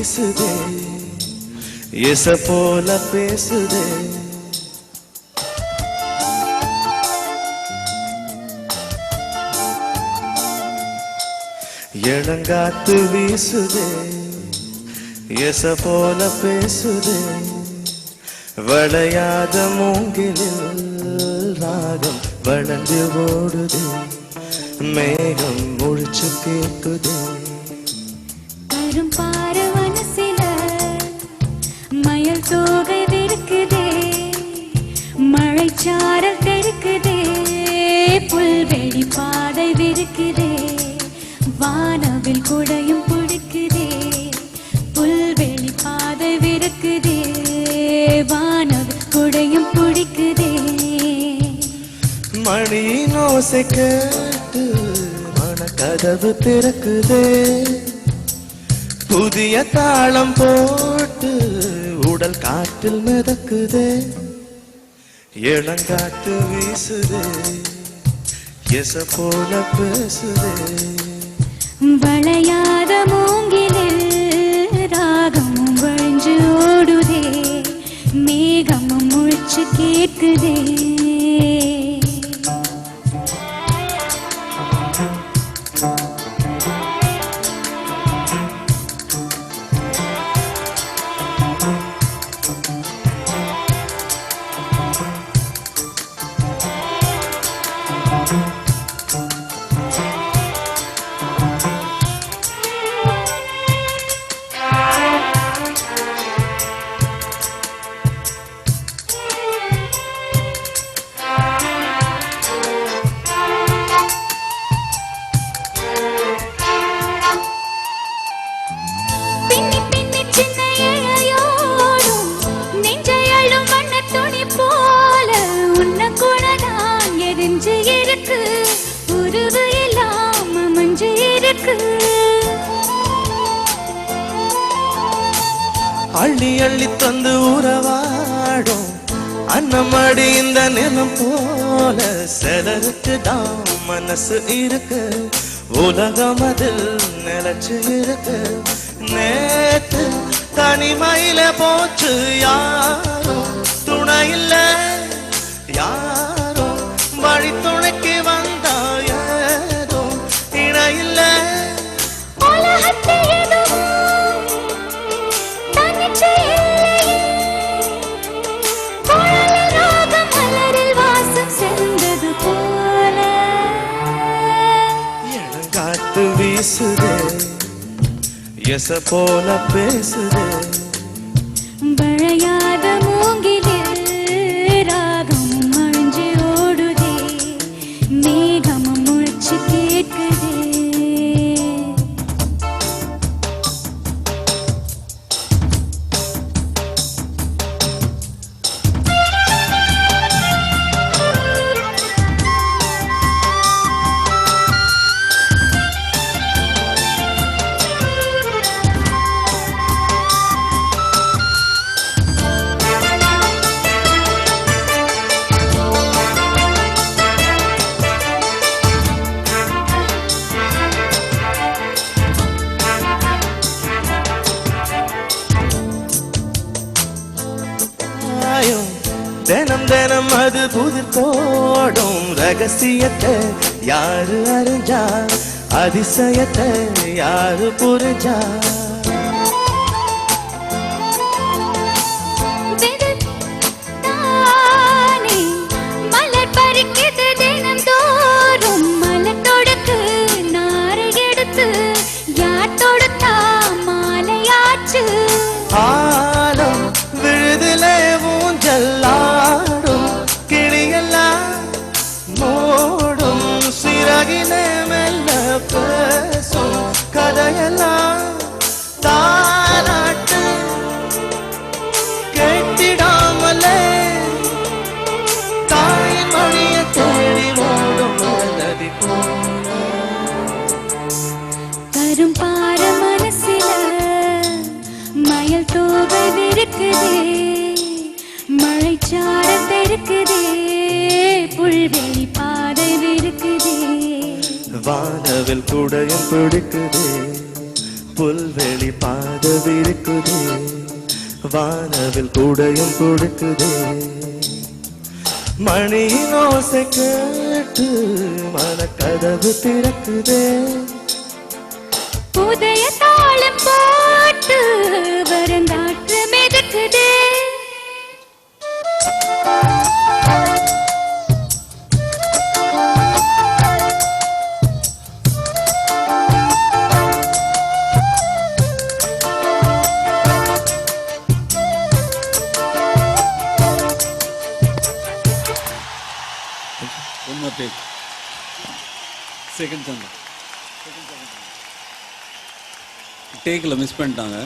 வீசுதே இச போல பேசுதே இளங்காத்து வீசுதே இச போல பேசுதே வளையாத மூங்கிலில் ராகம் வளர்ந்து ஓடுதே மேகம் முழிச்சு கேட்குதே பாரவனசில மயில் தோகை விருக்குதே மழைச்சாரல் தெருக்குதே புல்வெளி பாதை விருக்குதே வானவில் குடையும் பிடிக்குதே புல்வெளி பாதை விருக்குதே வானவில் குடையும் பிடிக்குதே மணியின் ஓசை கேட்டு மனக்கதவு திறக்குதே புதிய தாளம் போட்டு உடல் காற்றில் மிதக்குதே இளங்காட்டு வீசுதே எச போல பேசுதே வளையாத மூங்கிலில் ராகமும் வழிஞ்சு ஓடுதே மேகமும் முழிச்சு கேட்குதே அள்ளி அள்ளி தந்து உறவாடும் அன்னமடி இந்த நிலம் போல சிலருக்குதான் மனசு இருக்கு உலகம் அதில் நிலச்சு இருக்கு நேத்து தனிமையில போச்சு யாரோ துணை இல்ல யாரோ வழி துணைக்கு வந்தா ஏதோ இணை இல்ல இளங்காத்து வீசுதே எச போல பேசுதே வளையாத மூங்கிலில் ராகமும் மழிஞ்சு ஓடுதே மேகமும் முழிச்சு கேட்குதே தினம் தினம் அது புதிர் போடும் ரகசியத்தை யாரு அறிஞ்சா அதிசயத்தை யாரு புரிஞ்சா மலர் பறிக்குது தினம் தோறும் மலர் தொடுக்கு நாரை எடுத்து யார் தொடுத்தா மாலையாச்சு ஆலம் விழுதிலே ஊஞ்சல்லாடும் கிளியெல்லாம் மூடும் சிறகிலே மெல்ல பேசும் கதையெல்லாம் தாலாட்டு கேட்டிடாமலே தாய் மணிய தேடி ஓடும் நதி போல கரும் பார மனசில மயில் தோகை விருக்குதே மழைச்சாரல் தெருக்குதே புல்வெளி பாதை விருக்குதே வானவில் கூடையும் பிடிக்குதே புல்வெளி பாதவிருக்குதே வானவில் கூடையும் கொடுக்குதே மணியின் ஓசை கேட்டு மனக்கதவு திறக்குதே புதைய தாளம் போட்டு வரந்தாற்று மிதக்குதே One more take. Second song. Tackle miss பண்ணிட்டாங்க.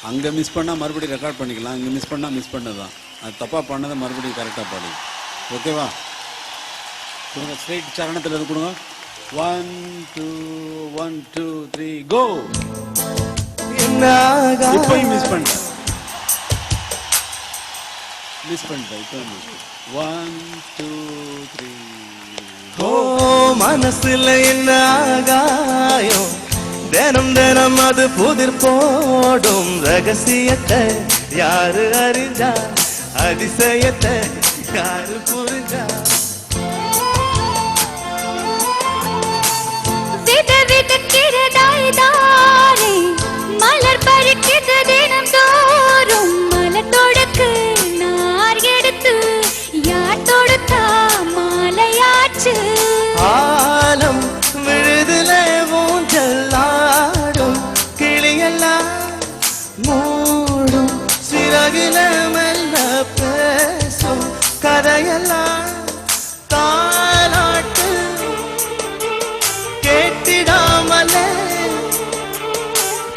அங்கே மிஸ் பண்ணால் மறுபடியும் ரெக்கார்ட் பண்ணிக்கலாம், இங்கே மிஸ் பண்ணால் மிஸ் பண்ணதான். அது தப்பாக பண்ணதை மறுபடியும் கரெக்டாக பாடு. ஓகேவா? கொடுங்க, ஸ்ட்ரைட் சரணத்தில் இருந்து கொடுங்க. 1 2 1 2 3 கோ. இப்போயும் மிஸ் பண்ணிட்டேன். இப்போ 1 2 3 ஓ மனசுல என்ன ஆகாயம் தினம் தினம் அது புதிர் போடும் ரகசியத்தை யாரு அறிஞ்சா அதிசயத்தை யாரு புரிஞ்சா மலர் பறிக்குது தினம் தோறும் மலர் தொடுக்கு நார் எடுத்து யார் தொடுத்தா மாலையாச்சு ஆலம் விழுதுல ஊஞ்சலாடும் கிளியெல்லாம் மூடும் சிறகில மெல்ல பேசும் கதையெல்லாம் தாலாட்டு கேட்டிடாமலே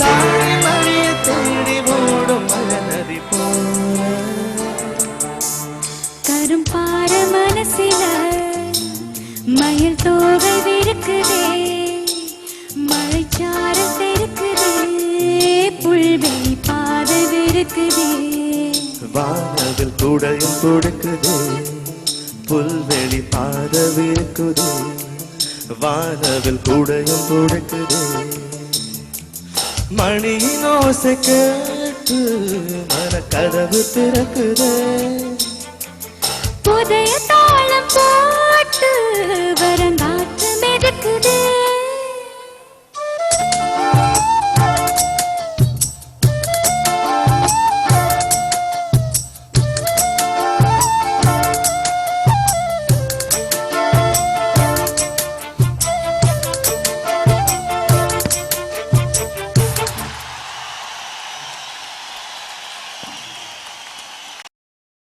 தாய்மொழிய தேடி ஓடும் மலநதி போல கரும் பார மனசில மயில் தோகை விருக்குதே மழைச்சாரல் தெருக்குதே புல்வெளி பாதை விருக்குதே வானவில் கூடையும் கொடுக்குதே புல்வெளி பாதவிருக்குதே வானவில் கூடையும் கொடுக்குதே மணியின் ஓசை கேட்டு மனக்கதவு திறக்குதே புதைய தாளம் போட்டு வரங்காற்று மிதக்குதே